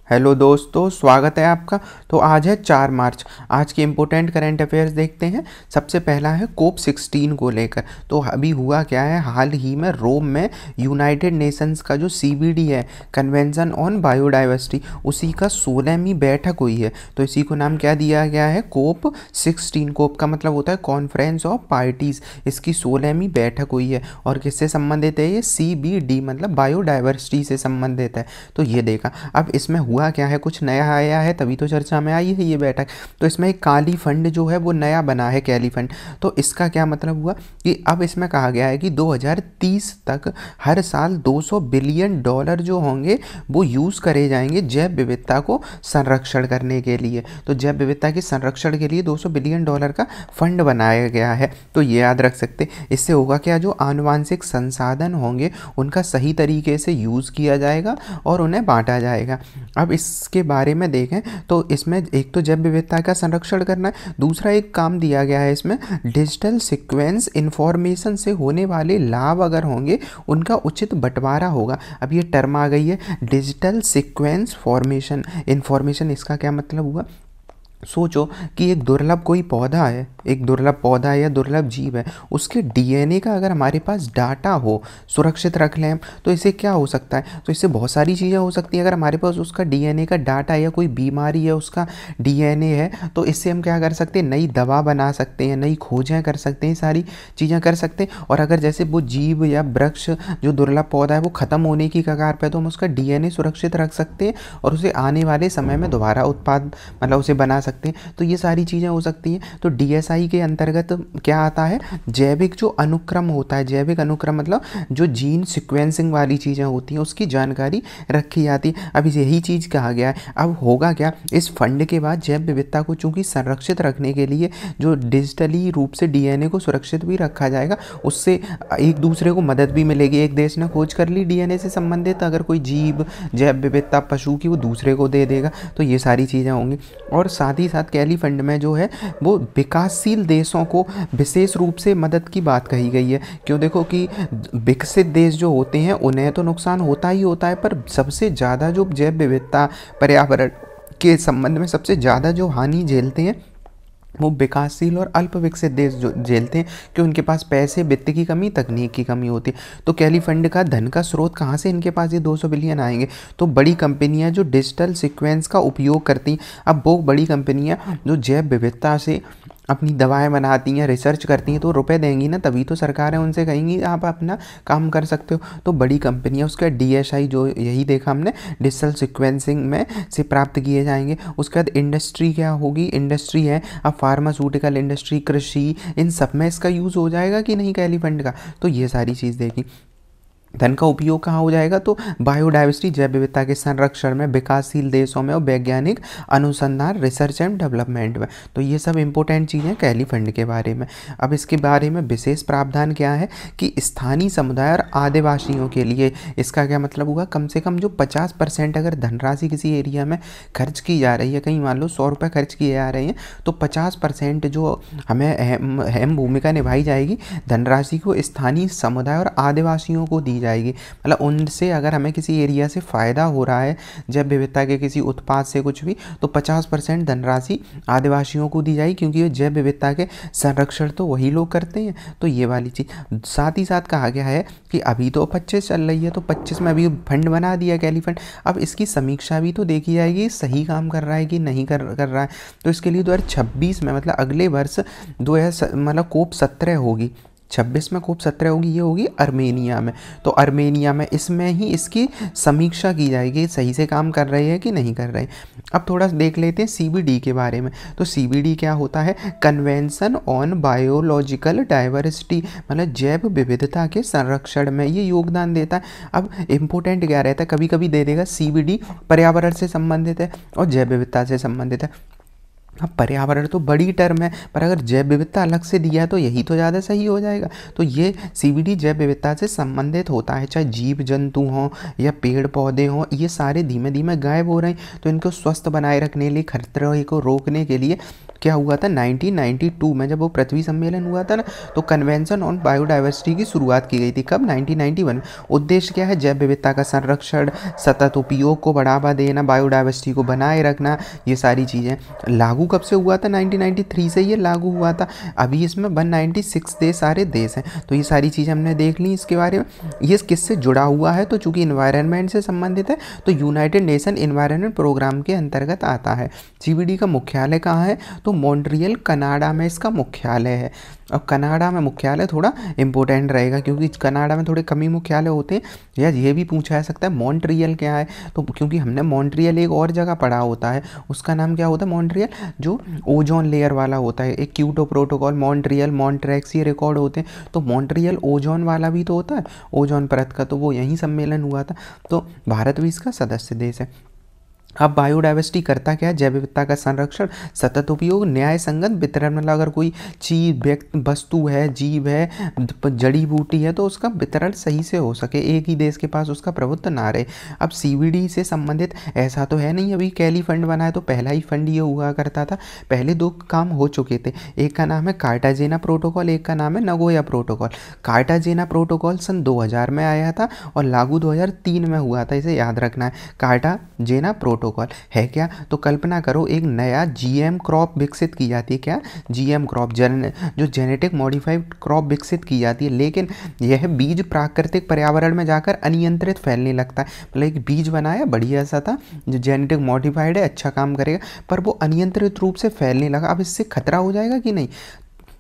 Hello दोस्तों, स्वागत है आपका। तो आज है 4 मार्च। आज के इम्पोर्टेंट करंट अफेयर्स देखते हैं। सबसे पहला है कोप 16 को लेकर। तो अभी हुआ क्या है, हाल ही में रोम में यूनाइटेड नेशंस का जो CBD है, कन्वेंशन ऑन बायोडाइवर्सिटी, उसी का 16वीं बैठक हुई है। तो इसी को नाम क्या दिया गया है, कोप 16। कोप का मतलब होता है कॉन्फ्रेंस ऑफ पार्टीज। इसकी 16वीं बैठक हुई है और किससे संबंधित है, ये CBD मतलब बायोडाइवर्सिटी से संबंधित है। तो ये देखा। अब इसमें हुआ क्या है, कुछ नया आया है तभी तो चर्चा में आई है ये बैठक। तो इसमें एक काली फंड जो है वो नया बना है, कैली फंड। तो इसका क्या मतलब हुआ कि अब इसमें कहा गया है कि 2030 तक हर साल $200 बिलियन जो होंगे वो यूज़ करे जाएंगे जैव विविधता को संरक्षण करने के लिए। तो जैव विविधता के संरक्षण के लिए $200 बिलियन का फंड बनाया गया है। तो ये याद रख सकते। इससे होगा क्या, जो आनुवांशिक संसाधन होंगे उनका सही तरीके से यूज़ किया जाएगा और उन्हें बांटा जाएगा। अब इसके बारे में देखें तो इसमें एक तो जैव विविधता का संरक्षण करना है, दूसरा एक काम दिया गया है इसमें डिजिटल सीक्वेंस इंफॉर्मेशन से होने वाले लाभ अगर होंगे उनका उचित बंटवारा होगा। अब ये टर्म आ गई है डिजिटल सीक्वेंस फॉर्मेशन इंफॉर्मेशन। इसका क्या मतलब हुआ, सोचो कि एक दुर्लभ कोई पौधा है, एक दुर्लभ पौधा या दुर्लभ जीव है, उसके DNA का अगर हमारे पास डाटा हो, सुरक्षित रख लें तो इससे क्या हो सकता है, तो इससे बहुत सारी चीज़ें हो सकती हैं। अगर हमारे पास उसका DNA का डाटा या कोई बीमारी है उसका DNA है, तो इससे हम क्या कर सकते हैं, नई दवा बना सकते हैं, नई खोजें कर सकते हैं, सारी चीज़ें कर सकते हैं। और अगर जैसे वो जीव या वृक्ष जो दुर्लभ पौधा है वो ख़त्म होने की कगार पर, तो हम उसका DNA सुरक्षित रख सकते हैं और उसे आने वाले समय में दोबारा उत्पाद मतलब उसे बना सकते हैं। तो ये सारी चीज़ें हो सकती हैं। तो DSI के अंतर्गत क्या आता है, जैविक जो अनुक्रम होता है, जैविक अनुक्रम मतलब जो जीन सीक्वेंसिंग वाली चीज़ें होती हैं उसकी जानकारी रखी जाती है। अब यही चीज़ कहा गया है। अब होगा क्या, इस फंड के बाद जैव विविधता को चूँकि संरक्षित रखने के लिए जो डिजिटली रूप से DNA को सुरक्षित भी रखा जाएगा, उससे एक दूसरे को मदद भी मिलेगी। एक देश ने खोज कर ली DNA से संबंधित अगर कोई जीव जैव विविधता पशु की, वो दूसरे को दे देगा। तो ये सारी चीज़ें होंगी। और साथ ही साथ कैली फंड में जो है वो विकासशील देशों को विशेष रूप से मदद की बात कही गई है। क्यों, देखो कि विकसित देश जो होते हैं उन्हें तो नुकसान होता ही होता है, पर सबसे ज़्यादा जो जैव विविधता पर्यावरण के संबंध में सबसे ज़्यादा जो हानि झेलते हैं वो विकासशील और अल्प विकसित देश जो झेलते हैं, कि उनके पास पैसे, वित्त की कमी, तकनीक की कमी होती है। तो कैली फंड का धन का स्रोत कहाँ से इनके पास ये 200 बिलियन आएंगे, तो बड़ी कंपनियां जो डिजिटल सीक्वेंस का उपयोग करती हैं। अब वो बड़ी कंपनियां जो जैव विविधता से अपनी दवाएं बनाती हैं, रिसर्च करती हैं, तो रुपए देंगी ना, तभी तो सरकारें उनसे कहेंगी आप अपना काम कर सकते हो। तो बड़ी कंपनियां, उसका DSI जो यही देखा हमने, डिजिटल सीक्वेंसिंग में से प्राप्त किए जाएंगे। उसके बाद इंडस्ट्री क्या होगी, इंडस्ट्री है अब फार्मास्यूटिकल इंडस्ट्री, कृषि, इन सब में इसका यूज़ हो जाएगा कि नहीं कैली फंड का। तो ये सारी चीज़ देखी। धन का उपयोग कहाँ हो जाएगा, तो बायोडाइवर्सिटी जैव विविधता के संरक्षण में, विकासशील देशों में और वैज्ञानिक अनुसंधान रिसर्च एंड डेवलपमेंट में। तो ये सब इंपॉर्टेंट चीज़ें कैली फंड के बारे में। अब इसके बारे में विशेष प्रावधान क्या है कि स्थानीय समुदाय और आदिवासियों के लिए इसका क्या मतलब हुआ, कम से कम जो 50% अगर धनराशि किसी एरिया में खर्च की जा रही है, कहीं मान लो 100 रुपये खर्च किए जा रहे हैं, तो 50% जो हमें अहम भूमिका निभाई जाएगी धनराशि को स्थानीय समुदाय और आदिवासियों को दी जाएगी। मतलब उनसे अगर हमें किसी एरिया से फ़ायदा हो रहा है जैव विविधता के किसी उत्पाद से कुछ भी, तो 50% धनराशि आदिवासियों को दी जाएगी, क्योंकि ये जैव विविधता के संरक्षण तो वही लोग करते हैं। तो ये वाली चीज़। साथ ही साथ कहा गया है कि अभी तो 25 चल रही है, तो 25 में अभी फंड बना दिया कैली फंड। अब इसकी समीक्षा भी तो देखी जाएगी, सही काम कर रहा है कि नहीं कर रहा है। तो इसके लिए 2026 में मतलब अगले वर्ष 2000 मतलब कोप 17 होगी, 26 में कोप 17 होगी, ये होगी अर्मेनिया में। तो अर्मेनिया में इसमें ही इसकी समीक्षा की जाएगी, सही से काम कर रहे हैं कि नहीं कर रहे। अब थोड़ा देख लेते हैं CBD के बारे में। तो CBD क्या होता है, कन्वेंशन ऑन बायोलॉजिकल डाइवर्सिटी, मतलब जैव विविधता के संरक्षण में ये योगदान देता है। अब इम्पोर्टेंट क्या रहता है, कभी कभी दे देगा CBD पर्यावरण से संबंधित है और जैव विविधता से संबंधित है। अब पर्यावरण तो बड़ी टर्म है, पर अगर जैव विविधता अलग से दिया है तो यही तो ज़्यादा सही हो जाएगा। तो ये CBD जैव विविधता से संबंधित होता है, चाहे जीव जंतु हों या पेड़ पौधे हों, ये सारे धीमे धीमे गायब हो रहे हैं। तो इनको स्वस्थ बनाए रखने के लिए, खतरे को रोकने के लिए क्या हुआ था 1992 में, जब वो पृथ्वी सम्मेलन हुआ था ना, तो कन्वेंशन ऑन बायोडाइवर्सिटी की शुरुआत की गई थी। कब? 1991। उद्देश्य क्या है? जैव विविधता का संरक्षण, सतत उपयोग को बढ़ावा देना, बायोडाइवर्सिटी को बनाए रखना, ये सारी चीज़ें। लागू कब से हुआ था? 1993 से ये लागू हुआ था। अभी इसमें 196 देश, सारे देश हैं। तो ये सारी चीज़ें हमने देख ली इसके बारे में। ये किससे जुड़ा हुआ है? तो चूंकि इन्वायरमेंट से संबंधित है, तो यूनाइटेड नेशन इन्वायरमेंट प्रोग्राम के अंतर्गत आता है। सीबीडी का मुख्यालय कहाँ है? तो मॉन्ट्रियल कनाडा में इसका मुख्यालय है। अब कनाडा में मुख्यालय थोड़ा इंपॉर्टेंट रहेगा, क्योंकि कनाडा में थोड़े कम ही मुख्यालय होते हैं। या ये भी पूछा जा सकता है मॉन्ट्रियल क्या है, तो क्योंकि हमने मॉन्ट्रियल एक और जगह पढ़ा होता है, उसका नाम क्या होता है? मॉन्ट्रियल, जो ओजोन लेयर वाला होता है। एक क्योटो प्रोटोकॉल, मॉन्ट्रियल, मॉन्ट्रेक्स, ये रिकॉर्ड होते हैं। तो मॉन्ट्रियल ओजोन वाला भी तो होता है, ओजोन परत का, तो वो यहीं सम्मेलन हुआ था। तो भारत भी इसका सदस्य देश है। अब बायोडाइवर्सिटी करता क्या है? जैव विविधता का संरक्षण, सतत उपयोग, न्याय संगत वितरण। मतलब अगर कोई चीज, वस्तु है, जीव है, जड़ी बूटी है, तो उसका वितरण सही से हो सके, एक ही देश के पास उसका प्रभुत्व ना रहे। अब सीबीडी से संबंधित ऐसा तो है नहीं अभी कैली फंड बना है, तो पहला ही फंड ये हुआ करता था। पहले 2 काम हो चुके थे, एक का नाम है कार्टाजेना प्रोटोकॉल, एक का नाम है नगोया प्रोटोकॉल। कार्टाजेना प्रोटोकॉल सन 2000 में आया था और लागू 2003 में हुआ था, इसे याद रखना है। कार्टाजेना प्रोटोकॉल है क्या? तो कल्पना करो, एक नया जीएम क्रॉप विकसित की जाती है। क्या? जीएम क्रॉप, जो जेनेटिक मॉडिफाइड क्रॉप विकसित की जाती है, लेकिन यह बीज प्राकृतिक पर्यावरण में जाकर अनियंत्रित फैलने लगता है। मतलब एक बीज बनाया बढ़िया सा था, जो जेनेटिक मॉडिफाइड है, अच्छा काम करेगा, पर वो अनियंत्रित रूप से फैलने लगा। अब इससे खतरा हो जाएगा कि नहीं?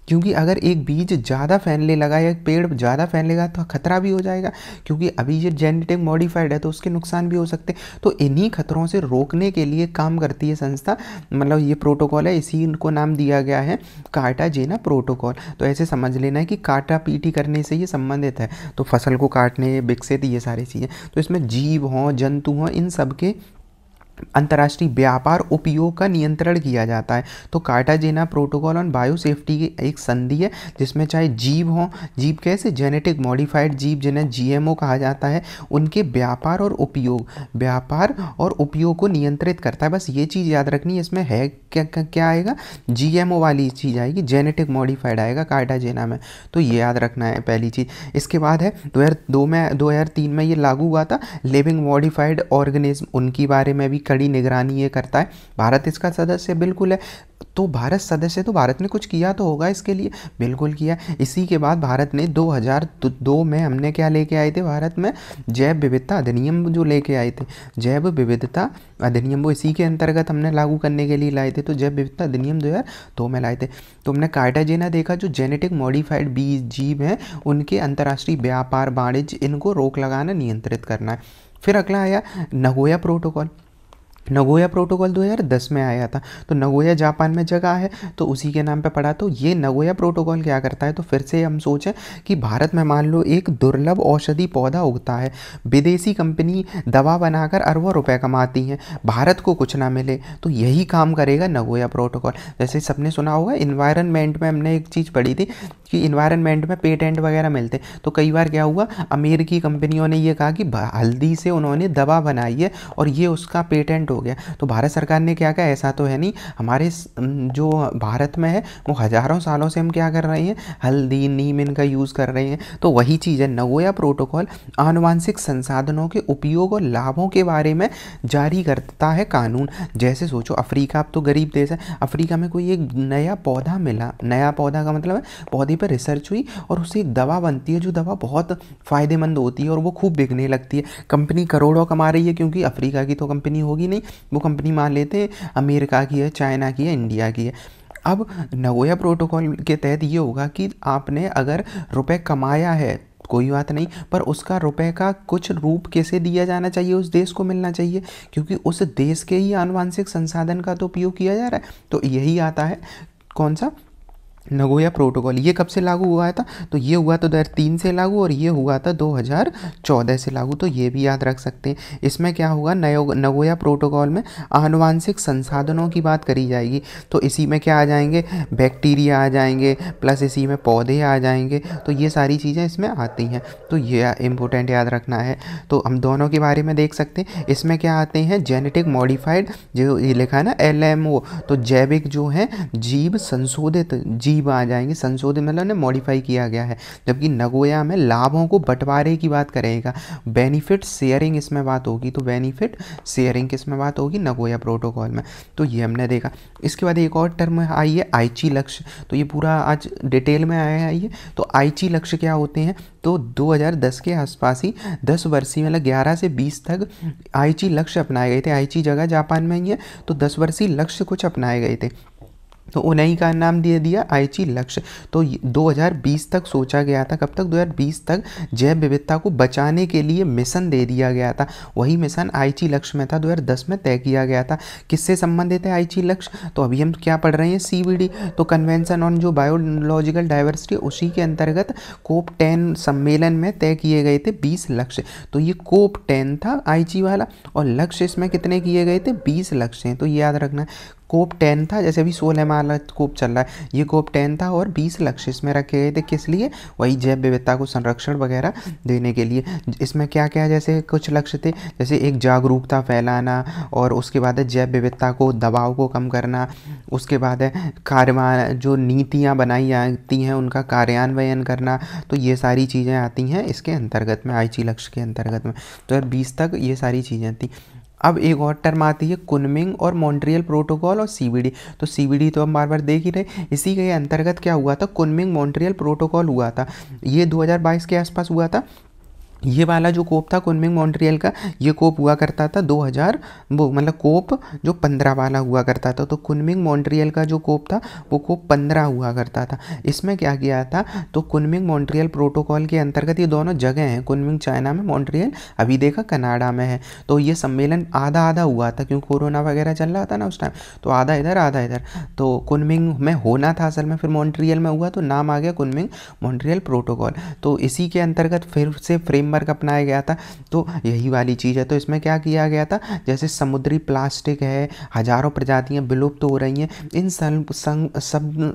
क्योंकि अगर एक बीज ज़्यादा फैलने लगा या एक पेड़ ज़्यादा फैलने लगा तो खतरा भी हो जाएगा, क्योंकि अभी ये जेनेटिक मॉडिफाइड है, तो उसके नुकसान भी हो सकते हैं। तो इन्हीं खतरों से रोकने के लिए काम करती है संस्था, मतलब ये प्रोटोकॉल है, इसी को नाम दिया गया है कार्टाजेना प्रोटोकॉल। तो ऐसे समझ लेना है कि काटा पीटी करने से ये संबंधित है, तो फसल को काटने, विकसित, ये सारी चीज़ें। तो इसमें जीव हों, जंतु हों, इन सब के अंतर्राष्ट्रीय व्यापार उपयोग का नियंत्रण किया जाता है। तो Cartagena protocol on bio safety की एक संधि है, जिसमें चाहे जीव हों, जीव कैसे? जेनेटिक मॉडिफाइड जीव, जिन्हें जीएमओ कहा जाता है, उनके व्यापार और उपयोग को नियंत्रित करता है। बस ये चीज़ याद रखनी है। इसमें है क्या आएगा? जीएमओ वाली चीज़ आएगी, जेनेटिक मॉडिफाइड आएगा कार्टाजेना में। तो ये याद रखना है पहली चीज़। इसके बाद है 2003 में ये लागू हुआ था लिविंग मॉडिफाइड ऑर्गेनिज्म, उनकी बारे में भी कड़ी निगरानी ये करता है। भारत इसका सदस्य बिल्कुल है। तो भारत सदस्य, तो भारत ने कुछ किया तो होगा इसके लिए, बिल्कुल किया। इसी के बाद भारत ने 2002 में हमने क्या लेके आए थे? भारत में जैव विविधता अधिनियम जो लेके आए थे, जैव विविधता अधिनियम, वो इसी के अंतर्गत हमने लागू करने के लिए लाए थे। तो जैव विविधता अधिनियम 2002 में लाए थे। तो हमने कार्टाजेना देखा, जो जेनेटिक मॉडिफाइड बीज, जीव हैं, उनके अंतर्राष्ट्रीय व्यापार, वाणिज्य, इनको रोक लगाना, नियंत्रित करना है। फिर अगला आया नगोया प्रोटोकॉल। नगोया प्रोटोकॉल 2010 में आया था। तो नगोया जापान में जगह है, तो उसी के नाम पे पड़ा। तो ये नगोया प्रोटोकॉल क्या करता है? तो फिर से हम सोचें कि भारत में मान लो एक दुर्लभ औषधि पौधा उगता है, विदेशी कंपनी दवा बनाकर अरबों रुपए कमाती हैं, भारत को कुछ ना मिले, तो यही काम करेगा नगोया प्रोटोकॉल। जैसे सबने सुना होगा इन्वायरमेंट में, हमने एक चीज़ पढ़ी थी कि इन्वायरमेंट में पेटेंट वगैरह मिलते, तो कई बार क्या हुआ, अमेरिकी कंपनियों ने ये कहा कि हल्दी से उन्होंने दवा बनाई है और ये उसका पेटेंट हो गया। तो भारत सरकार ने क्या कहा? ऐसा तो है नहीं, हमारे जो भारत में है वो हजारों सालों से हम क्या कर रहे हैं? हल्दी, नीम, इनका यूज़ कर रहे हैं। तो वही चीज़ है, नगोया प्रोटोकॉल आनुवांशिक संसाधनों के उपयोग और लाभों के बारे में जारी करता है कानून। जैसे सोचो, अफ्रीका, अब तो गरीब देश है, अफ्रीका में कोई एक नया पौधा मिला, नया पौधा का मतलब है पौधे पर रिसर्च हुई और उससे एक दवा बनती है, जो दवा बहुत फ़ायदेमंद होती है और वो खूब बिकने लगती है। कंपनी करोड़ों कमा रही है, क्योंकि अफ्रीका की तो कंपनी होगी नहीं, वो कंपनी मान लेते हैं अमेरिका की है, चाइना की है, इंडिया की है। अब नगोया प्रोटोकॉल के तहत ये होगा कि आपने अगर रुपए कमाया है, कोई बात नहीं, पर उसका रुपए का कुछ रूप कैसे दिया जाना चाहिए? उस देश को मिलना चाहिए, क्योंकि उस देश के ही आनुवांशिक संसाधन का तो उपयोग किया जा रहा है। तो यही आता है कौन सा? नगोया प्रोटोकॉल ये कब से लागू हुआ था? तो ये हुआ तो 2003 से लागू, और ये हुआ था 2014 से लागू, तो ये भी याद रख सकते हैं। इसमें क्या हुआ, नगोया प्रोटोकॉल में आनुवांशिक संसाधनों की बात करी जाएगी, तो इसी में क्या आ जाएंगे, बैक्टीरिया आ जाएंगे, प्लस इसी में पौधे आ जाएंगे, तो ये सारी चीज़ें इसमें आती हैं, तो ये इम्पोर्टेंट याद रखना है। तो हम दोनों के बारे में देख सकते हैं। इसमें क्या आते हैं, जेनेटिक मॉडिफाइड, जो ये लिखा है ना LMO, तो जैविक जो है जीव संशोधित जीव आ जाएंगे, संशोधित मतलब ने मॉडिफाई किया गया है। जबकि नगोया में लाभों को बंटवारे की बात करेगा, बेनिफिट शेयरिंग इसमें बात होगी, तो बेनिफिट शेयरिंग किस में बात होगी, नगोया प्रोटोकॉल में। तो ये हमने देखा। इसके बाद एक और टर्म आई है आइची लक्ष्य, तो ये पूरा आज डिटेल में आया है ये। तो आइची लक्ष्य क्या होते हैं, तो 2010 के आसपास ही 10 वर्षीय मतलब 11 से 20 तक आइची लक्ष्य अपनाए गए थे। आइची जगह जापान में ही है, तो 10 वर्षीय लक्ष्य कुछ अपनाए गए थे, तो उन्हीं का नाम दे दिया आइची लक्ष्य। तो 2020 तक सोचा गया था, कब तक, 2020 तक जैव विविधता को बचाने के लिए मिशन दे दिया गया था। वही मिशन आइची लक्ष्य में था, 2010 में तय किया गया था। किससे संबंधित है आइची लक्ष्य, तो अभी हम क्या पढ़ रहे हैं, CBD, तो कन्वेंशन ऑन जो बायोलॉजिकल डाइवर्सिटी, उसी के अंतर्गत COP10 सम्मेलन में तय किए गए थे 20 लक्ष्य। तो ये COP10 था आइची वाला, और लक्ष्य इसमें कितने किए गए थे, 20 लक्ष्य हैं, तो ये याद रखना है। COP10 था, जैसे अभी 16 वाला COP चल रहा है, ये COP10 था, और 20 लक्ष्य इसमें रखे गए थे, किस लिए, वही जैव विविधता को संरक्षण वगैरह देने के लिए। इसमें क्या क्या जैसे कुछ लक्ष्य थे, जैसे एक जागरूकता फैलाना, और उसके बाद है जैव विविधता को दबाव को कम करना, उसके बाद है कार्य जो नीतियाँ बनाई जाती हैं उनका कार्यान्वयन करना, तो ये सारी चीज़ें आती हैं इसके अंतर्गत में, आइची लक्ष्य के अंतर्गत में। तो 2020 तक ये सारी चीज़ें थी। अब एक और टर्म आती है कुनमिंग और मॉन्ट्रियल प्रोटोकॉल और CBD। तो CBD तो हम बार बार देख ही रहे, इसी के अंतर्गत क्या हुआ था, कुनमिंग मॉन्ट्रियल प्रोटोकॉल हुआ था, ये 2022 के आसपास हुआ था। ये वाला जो कोप था कुनमिंग मॉन्ट्रियल का, ये कोप हुआ करता था 2000 वो मतलब कोप जो 15 वाला हुआ करता था। तो कुनमिंग मॉन्ट्रियल का जो कोप था वो कोप 15 हुआ करता था। इसमें क्या किया था, तो कुनमिंग मॉन्ट्रियल प्रोटोकॉल के अंतर्गत, ये दोनों जगह हैं, कुनमिंग चाइना में, मॉन्ट्रियल अभी देखा कनाडा में है। तो ये सम्मेलन आधा आधा हुआ था, क्योंकि कोरोना वगैरह चल रहा था ना उस टाइम, तो आधा इधर आधा इधर। तो कुनमिंग में होना था असल में, फिर मॉन्ट्रियल में हुआ, तो नाम आ गया कुनमिंग मॉन्ट्रियल प्रोटोकॉल। तो इसी के अंतर्गत फिर से फ्रेमवर्क अपनाया गया था, तो यही वाली चीज़ है। तो इसमें क्या किया गया था, जैसे समुद्री प्लास्टिक है, हजारों प्रजातियां विलुप्त हो रही हैं, इन सब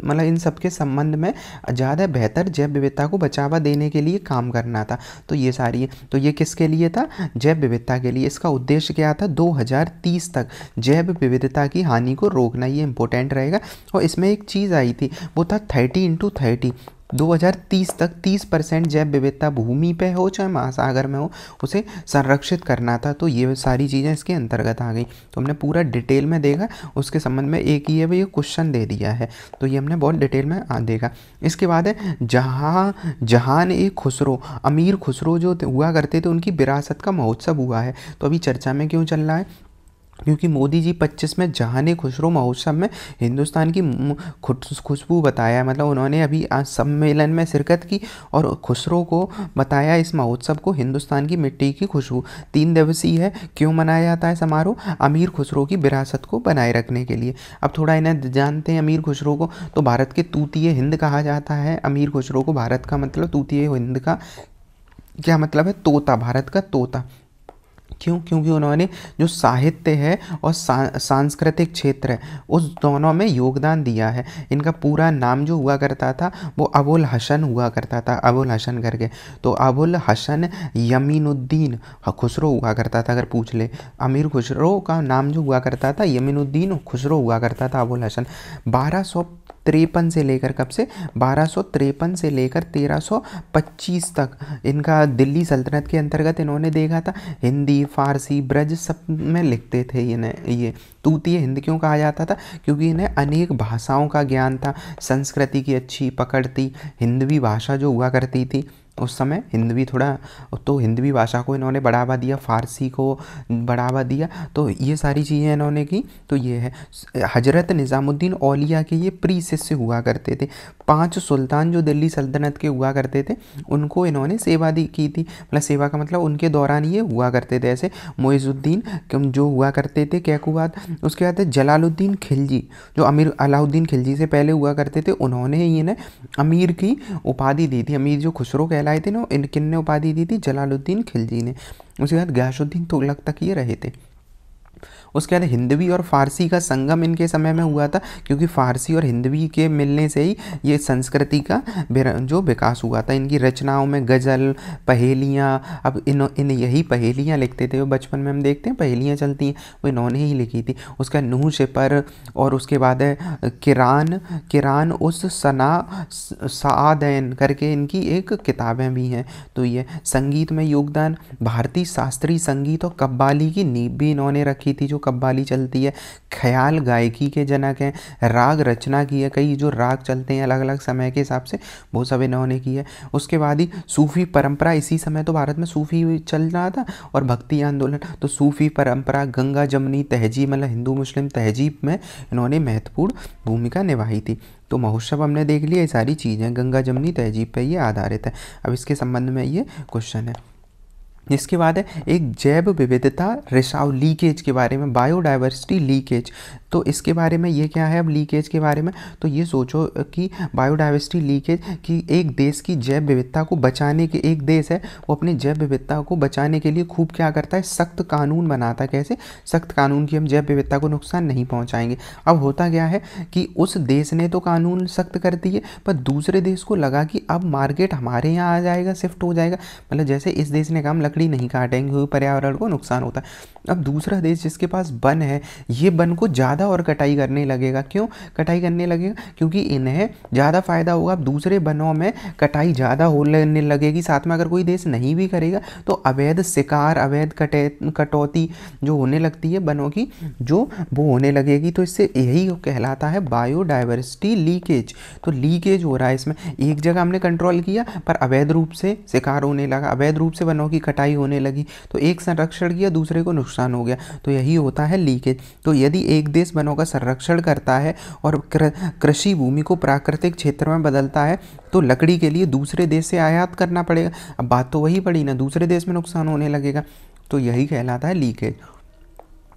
मतलब इन सब के संबंध में ज़्यादा बेहतर जैव विविधता को बढ़ावा देने के लिए काम करना था। तो ये सारी है, तो ये किसके लिए था, जैव विविधता के लिए। इसका उद्देश्य क्या था, 2030 तक जैव विविधता की हानि को रोकना, ये इंपॉर्टेंट रहेगा। और इसमें एक चीज़ आई थी, वो था 30x30, 2030 तक 30% जैव विविधता भूमि पे हो चाहे महासागर में हो, उसे संरक्षित करना था। तो ये सारी चीज़ें इसके अंतर्गत आ गई। तो हमने पूरा डिटेल में देखा, उसके संबंध में एक ही है वो ये क्वेश्चन दे दिया है, तो ये हमने बहुत डिटेल में देखा। इसके बाद है जहान खुसरो, अमीर खुसरो जो हुआ करते थे, उनकी विरासत का महोत्सव हुआ है। तो अभी चर्चा में क्यों चल रहा है, क्योंकि मोदी जी 25 में जहान खुसरो महोत्सव में हिंदुस्तान की खुशबू बताया, मतलब उन्होंने अभी आज सम्मेलन में शिरकत की और खुसरो को बताया इस महोत्सव को हिंदुस्तान की मिट्टी की खुशबू। 3 दिवसीय है, क्यों मनाया जाता है समारोह, अमीर खुसरो की विरासत को बनाए रखने के लिए। अब थोड़ा इन्हें जानते हैं अमीर खुसरो को। तो भारत के तूतीय हिंद कहा जाता है अमीर खुसरो को। भारत का मतलब तूतीय हिंद का क्या मतलब है, तोता, भारत का तोता। क्यों, क्योंकि उन्होंने जो साहित्य है और सांस्कृतिक क्षेत्र है उस दोनों में योगदान दिया है। इनका पूरा नाम जो हुआ करता था वो अबुल हसन हुआ करता था, अबुल हसन करके। तो अबुल हसन यमीनुद्दीन खुसरो हुआ करता था। अगर पूछ ले, अमीर खुसरो का नाम जो हुआ करता था यमीनुद्दीन खुसरो हुआ करता था, अबुल हसन। 1253 से लेकर, कब से, 1253 से लेकर 1325 तक इनका दिल्ली सल्तनत के अंतर्गत इन्होंने देखा था। हिंदी, फारसी, ब्रज सब में लिखते थे इन्हें। ये तूतीय हिंद क्यों कहा जाता था, क्योंकि इन्हें अनेक भाषाओं का ज्ञान था, संस्कृति की अच्छी पकड़ थी, हिंदवी भाषा जो हुआ करती थी उस समय हिंदवी थोड़ा, तो हिंदवी भाषा को इन्होंने बढ़ावा दिया, फारसी को बढ़ावा दिया, तो ये सारी चीज़ें इन्होंने की। तो ये है हजरत निज़ामुद्दीन औलिया के ये प्री शिष्य हुआ करते थे। 5 सुल्तान जो दिल्ली सल्तनत के हुआ करते थे उनको इन्होंने सेवा दी की थी, मतलब सेवा का मतलब उनके दौरान ये हुआ करते थे। ऐसे मोइज़ुद्दीन जो हुआ करते थे कैकुबाद, उसके बाद जलालुद्दीन खिलजी जो अमीर अलाउद्दीन खिलजी से पहले हुआ करते थे, उन्होंने ही इन्हें अमीर की उपाधि दी थी। अमीर जो खुसरो कहलाए थे ना, इन किन ने उपाधि दी थी? जलालुद्दीन खिलजी ने। उसके बाद गयासुद्दीन तुगलक तक ये रहे थे। उसके बाद हिंदवी और फारसी का संगम इनके समय में हुआ था, क्योंकि फारसी और हिंदवी के मिलने से ही ये संस्कृति का जो विकास हुआ था। इनकी रचनाओं में गज़ल, पहेलियाँ, अब इन यही पहेलियाँ लिखते थे, वो बचपन में हम देखते हैं पहेलियाँ चलती हैं, वो इन्होंने ही लिखी थी। उसका नूह शिपर, और उसके बाद है किरान उस सना सादैन करके इनकी एक किताबें भी हैं। तो ये संगीत में योगदान, भारतीय शास्त्रीय संगीत और कव्वाली की नींव भी इन्होंने रखी थी, जो कव्वाली चलती है। ख्याल गायकी के जनक हैं। राग रचना की है, कई जो राग चलते हैं अलग अलग समय के हिसाब से, वो सब इन्होंने की है। उसके बाद ही सूफी परंपरा, इसी समय तो भारत में सूफी चल रहा था और भक्ति आंदोलन, तो सूफी परंपरा, गंगा जमनी तहजीब, मतलब हिंदू मुस्लिम तहजीब में इन्होंने महत्वपूर्ण भूमिका निभाई थी। तो महोत्सव हमने देख लिया, ये सारी चीज़ें गंगा जमनी तहजीब पे ये आधारित है। अब इसके संबंध में ये क्वेश्चन है। इसके बाद है एक जैव विविधता रिसाव लीकेज के बारे में, बायोडाइवर्सिटी लीकेज। तो इसके बारे में ये क्या है अब लीकेज के बारे में, तो ये सोचो कि बायोडाइवर्सिटी लीकेज कि एक देश की जैव विविधता को बचाने के, एक देश है वो अपनी जैव विविधता को बचाने के लिए खूब क्या करता है, सख्त कानून बनाता है। कैसे? सख्त कानून की हम जैव विविधता को नुकसान नहीं पहुंचाएंगे। अब होता क्या है कि उस देश ने तो कानून सख्त कर दिए, पर दूसरे देश को लगा कि अब मार्केट हमारे यहाँ आ जाएगा, शिफ्ट हो जाएगा। मतलब जैसे इस देश ने कहा लकड़ी नहीं काटेंगे क्योंकि पर्यावरण को नुकसान होता है। अब दूसरा देश जिसके पास वन है, ये वन को ज़्यादा और कटाई करने लगेगा। क्यों कटाई करने लगेगा? क्योंकि इन्हें ज़्यादा फायदा होगा। अब दूसरे वनों में कटाई ज़्यादा होने लगेगी, साथ में अगर कोई देश नहीं भी करेगा तो अवैध शिकार, अवैध कटौती जो होने लगती है वनों की, जो वो होने लगेगी। तो इससे यही कहलाता है बायोडाइवर्सिटी लीकेज। तो लीकेज हो रहा है इसमें, एक जगह हमने कंट्रोल किया पर अवैध रूप से शिकार होने लगा, अवैध रूप से वनों की कटाई होने लगी, तो एक संरक्षण किया दूसरे को नुकसान हो गया। तो यही होता है लीकेज। तो यदि एक देश वनों का संरक्षण करता है और कृषि भूमि को प्राकृतिक क्षेत्र में बदलता है, तो लकड़ी के लिए दूसरे देश से आयात करना पड़ेगा। अब बात तो वही पड़ी ना, दूसरे देश में नुकसान होने लगेगा। तो यही कहलाता है लीकेज।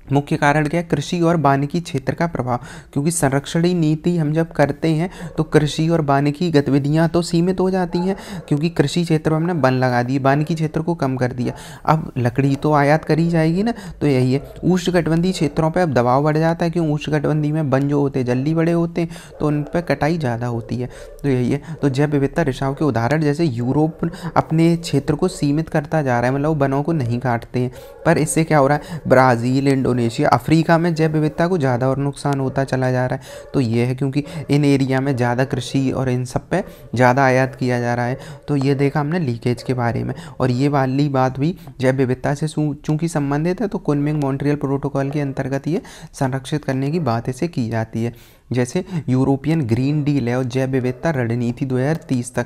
मुख्य कारण क्या है? कृषि और वानिकी क्षेत्र का प्रभाव, क्योंकि संरक्षणी नीति हम जब करते हैं तो कृषि और वानिकी गतिविधियां तो सीमित हो जाती हैं, क्योंकि कृषि क्षेत्र में हमने वन लगा दिए, वानिकी क्षेत्र को कम कर दिया। अब लकड़ी तो आयात करी जाएगी ना, तो यही है। उष्णकटिबंधीय क्षेत्रों पर अब दबाव बढ़ जाता है, क्यों? उष्णकटिबंधीय में वन जो होते हैं जल्दी बड़े होते हैं, तो उन पर कटाई ज़्यादा होती है। तो यही है। तो जैव विविधता रिसाव के उदाहरण जैसे यूरोप अपने क्षेत्र को सीमित करता जा रहा है, मतलब वनों को नहीं काटते हैं, पर इससे क्या हो रहा है? ब्राज़ील, इंडोनेशिया, अफ्रीका में जैव विविधता को ज़्यादा और नुकसान होता चला जा रहा है। तो ये है क्योंकि इन एरिया में ज़्यादा कृषि और इन सब पे ज़्यादा आयात किया जा रहा है। तो ये देखा हमने लीकेज के बारे में। और ये वाली बात भी जैव विविधता से चूँकि संबंधित है, तो कुनमिंग मॉन्ट्रियल प्रोटोकॉल के अंतर्गत ये संरक्षित करने की बात इसे की जाती है। जैसे यूरोपियन ग्रीन डील है और जैव विविधता रणनीति 2030 तक,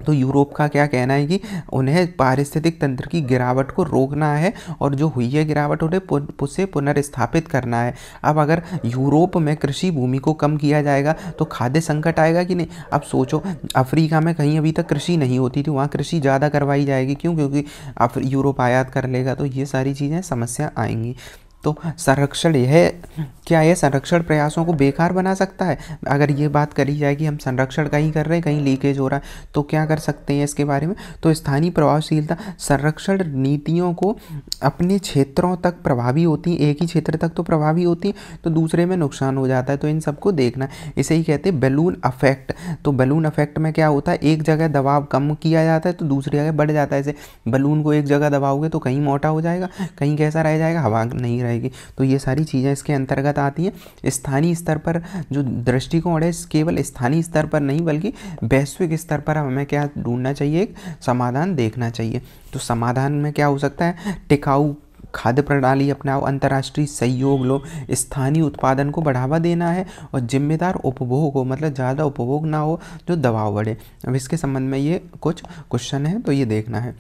तो यूरोप का क्या कहना है कि उन्हें पारिस्थितिक तंत्र की गिरावट को रोकना है और जो हुई है गिरावट उन्हें उसे पुनर्स्थापित करना है। अब अगर यूरोप में कृषि भूमि को कम किया जाएगा तो खाद्य संकट आएगा कि नहीं? अब सोचो, अफ्रीका में कहीं अभी तक कृषि नहीं होती थी, वहाँ कृषि ज़्यादा करवाई जाएगी। क्यों? क्योंकि अब यूरोप आयात कर लेगा, तो ये सारी चीज़ें समस्या आएंगी। तो संरक्षण यह क्या है, संरक्षण प्रयासों को बेकार बना सकता है? अगर ये बात करी जाए कि हम संरक्षण कहीं कर रहे हैं, कहीं लीकेज हो रहा है, तो क्या कर सकते हैं इसके बारे में? तो स्थानीय प्रभावशीलता, संरक्षण नीतियों को अपने क्षेत्रों तक प्रभावी होती, एक ही क्षेत्र तक तो प्रभावी होती, तो दूसरे में नुकसान हो जाता है। तो इन सबको देखना, इसे ही कहते हैं बैलून इफेक्ट। तो बैलून इफेक्ट में क्या होता है? एक जगह दबाव कम किया जाता है तो दूसरी जगह बढ़ जाता है। जैसे बलून को एक जगह दबाओगे तो कहीं मोटा हो जाएगा, कहीं कैसा रह जाएगा, हवा नहीं रहेगी। तो ये सारी चीज़ें इसके अंतर्गत आती हैं। स्थानीय स्तर पर जो दृष्टिकोण है, केवल स्थानीय स्तर पर नहीं बल्कि वैश्विक स्तर पर हमें क्या ढूंढना चाहिए? एक समाधान देखना चाहिए। तो समाधान में क्या हो सकता है? टिकाऊ खाद्य प्रणाली अपनाओ, अंतर्राष्ट्रीय सहयोग लो, स्थानीय उत्पादन को बढ़ावा देना है और जिम्मेदार उपभोग हो, मतलब ज़्यादा उपभोग ना हो जो दबाव बढ़े। अब इसके संबंध में ये कुछ क्वेश्चन है तो ये देखना है।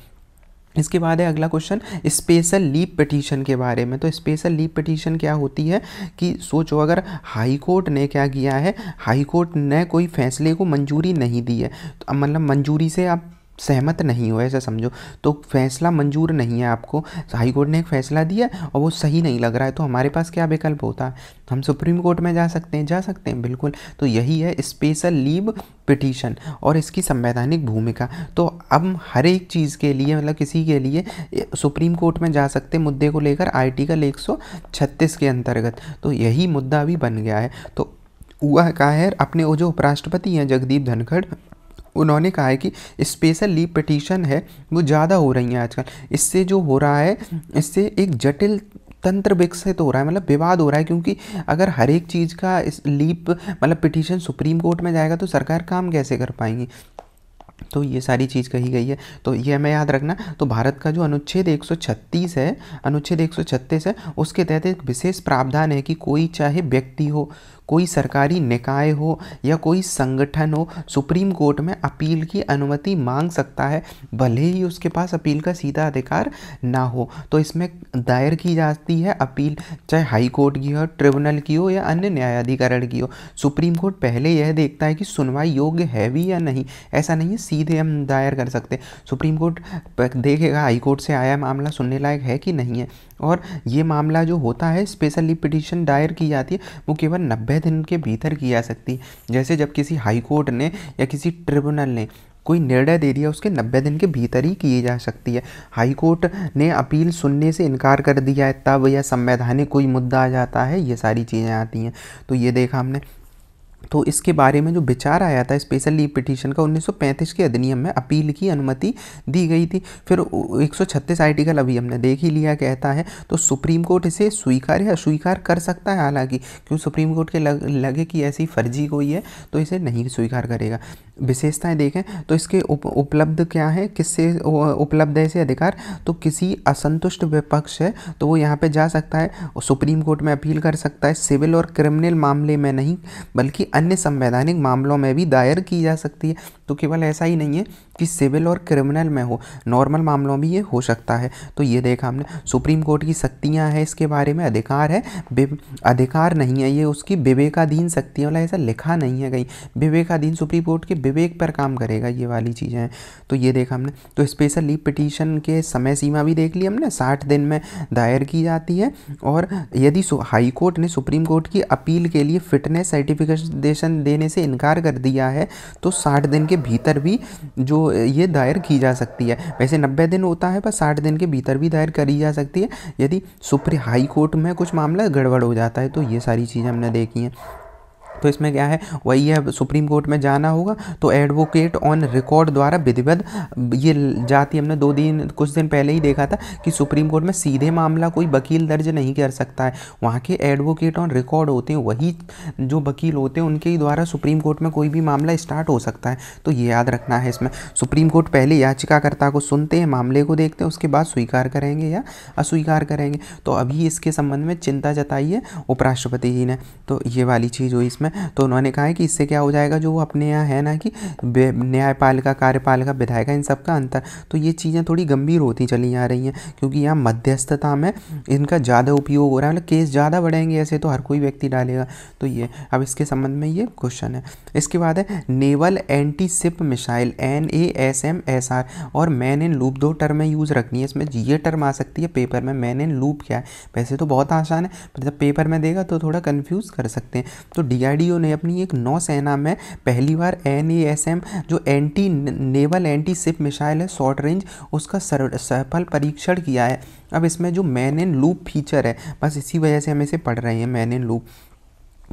इसके बाद है अगला क्वेश्चन स्पेशल लीव पिटीशन के बारे में। तो स्पेशल लीव पिटीशन क्या होती है कि सोचो अगर हाई कोर्ट ने क्या किया है, हाई कोर्ट ने कोई फैसले को मंजूरी नहीं दी है, तो मतलब मंजूरी से आप सहमत नहीं हो ऐसा समझो, तो फैसला मंजूर नहीं है आपको, हाई कोर्ट ने एक फैसला दिया और वो सही नहीं लग रहा है, तो हमारे पास क्या विकल्प होता है, हम सुप्रीम कोर्ट में जा सकते हैं बिल्कुल। तो यही है स्पेशल लीव पिटीशन और इसकी संवैधानिक भूमिका। तो अब हर एक चीज़ के लिए मतलब किसी के लिए सुप्रीम कोर्ट में जा सकते हैं मुद्दे को लेकर आर्टिकल 136 के अंतर्गत। तो यही मुद्दा भी बन गया है। तो हुआ क्या है, अपने वो जो उपराष्ट्रपति हैं जगदीप धनखड़, उन्होंने कहा है कि स्पेशल लीव पिटीशन है वो ज़्यादा हो रही हैं आजकल। इससे जो हो रहा है, इससे एक जटिल तंत्र विकसित हो रहा है, मतलब विवाद हो रहा है, क्योंकि अगर हर एक चीज़ का इस लीव मतलब पिटीशन सुप्रीम कोर्ट में जाएगा तो सरकार काम कैसे कर पाएंगी। तो ये सारी चीज़ कही गई है, तो ये हमें याद रखना। तो भारत का जो अनुच्छेद 136 है, अनुच्छेद 136 है, उसके तहत एक विशेष प्रावधान है कि कोई चाहे व्यक्ति हो, कोई सरकारी निकाय हो या कोई संगठन हो, सुप्रीम कोर्ट में अपील की अनुमति मांग सकता है, भले ही उसके पास अपील का सीधा अधिकार ना हो। तो इसमें दायर की जाती है अपील, चाहे हाई कोर्ट की हो, ट्रिब्यूनल की हो या अन्य न्यायाधिकरण की हो। सुप्रीम कोर्ट पहले यह देखता है कि सुनवाई योग्य है भी या नहीं, ऐसा नहीं है सीधे हम दायर कर सकते। सुप्रीम कोर्ट देखेगा हाई कोर्ट से आया मामला सुनने लायक है कि नहीं है, और ये मामला जो होता है स्पेशल लीव पिटीशन दायर की जाती है वो केवल 90 दिन के भीतर की जा सकती है। जैसे जब किसी हाई कोर्ट ने या किसी ट्रिब्यूनल ने कोई निर्णय दे दिया उसके 90 दिन के भीतर ही की जा सकती है। हाई कोर्ट ने अपील सुनने से इनकार कर दिया है तब, या संवैधानिक कोई मुद्दा आ जाता है, ये सारी चीज़ें आती हैं। तो ये देखा हमने। तो इसके बारे में जो विचार आया था स्पेशल लीव पिटीशन का 1935 के अधिनियम में अपील की अनुमति दी गई थी। फिर 136 आर्टिकल अभी हमने देख ही लिया कहता है, तो सुप्रीम कोर्ट इसे स्वीकार या अस्वीकार कर सकता है, हालांकि क्यों सुप्रीम कोर्ट के लगे कि ऐसी फर्जी कोई है तो इसे नहीं स्वीकार करेगा। विशेषताएं देखें तो इसके उपलब्ध क्या है, किससे उपलब्ध है इसे अधिकार, तो किसी असंतुष्ट विपक्ष है तो वो यहाँ पे जा सकता है, सुप्रीम कोर्ट में अपील कर सकता है। सिविल और क्रिमिनल मामले में नहीं बल्कि अन्य संवैधानिक मामलों में भी दायर की जा सकती है। तो केवल ऐसा ही नहीं है कि सिविल और क्रिमिनल में हो, नॉर्मल मामलों में ये हो सकता है। तो ये देखा हमने। सुप्रीम कोर्ट की शक्तियां हैं इसके बारे में, अधिकार है, अधिकार नहीं है, ये उसकी विवेकाधीन शक्तियाँ, वाला ऐसा लिखा नहीं है कहीं, विवेकाधीन, सुप्रीम कोर्ट के विवेक पर काम करेगा, ये वाली चीज़ें हैं। तो ये देखा हमने। तो स्पेशल लीव पिटीशन के समय सीमा भी देख ली हमने, 60 दिन में दायर की जाती है, और यदि हाई कोर्ट ने सुप्रीम कोर्ट की अपील के लिए फिटनेस सर्टिफिकेशन देने से इनकार कर दिया है तो 60 दिन के भीतर भी जो ये दायर की जा सकती है। वैसे 90 दिन होता है पर 60 दिन के भीतर भी दायर करी जा सकती है यदि सुप्रीम हाई कोर्ट में कुछ मामला गड़बड़ हो जाता है। तो ये सारी चीज़ें हमने देखी हैं। तो इसमें क्या है, वही है, सुप्रीम कोर्ट में जाना होगा तो एडवोकेट ऑन रिकॉर्ड द्वारा विधिवत ये जाती। हमने कुछ दिन पहले ही देखा था कि सुप्रीम कोर्ट में सीधे मामला कोई वकील दर्ज नहीं कर सकता है, वहाँ के एडवोकेट ऑन रिकॉर्ड होते हैं, वही जो वकील होते हैं उनके द्वारा सुप्रीम कोर्ट में कोई भी मामला स्टार्ट हो सकता है। तो ये याद रखना है इसमें। सुप्रीम कोर्ट पहले याचिकाकर्ता को सुनते हैं, मामले को देखते हैं, उसके बाद स्वीकार करेंगे या अस्वीकार करेंगे। तो अभी इसके संबंध में चिंता जताई है उपराष्ट्रपति जी ने। तो ये वाली चीज़ हुई इसमें। तो उन्होंने कहा है कि इससे क्या हो जाएगा, जो अपने यहाँ है ना कि न्यायपालिका, कार्यपालिका, विधायिका, इन सब का अंतर, तो ये चीज़ें थोड़ी गंभीर होती चली आ रही हैं क्योंकि यहाँ मध्यस्थता में इनका ज़्यादा उपयोग हो रहा है, मतलब केस ज़्यादा बढ़ेंगे ऐसे तो हर कोई व्यक्ति डालेगा। तो ये अब इसके संबंध में ये क्वेश्चन है। इसके बाद है naval anti ship missile NASMSR और मैन इन लूप, दो टर्में यूज़ रखनी है इसमें। ये टर्म आ सकती है पेपर में, मैन इन लूप क्या है, वैसे तो बहुत आसान है पर जब पेपर में देगा तो थोड़ा कन्फ्यूज़ कर सकते हैं। तो DRDO ने अपनी एक नौसेना में पहली बार NASM जो anti naval anti ship missile है शॉर्ट रेंज, उसका सफल परीक्षण किया है। अब इसमें जो मैन इन लूप फीचर है, बस इसी वजह से हम इसे पढ़ रहे हैं, मैन इन लूप।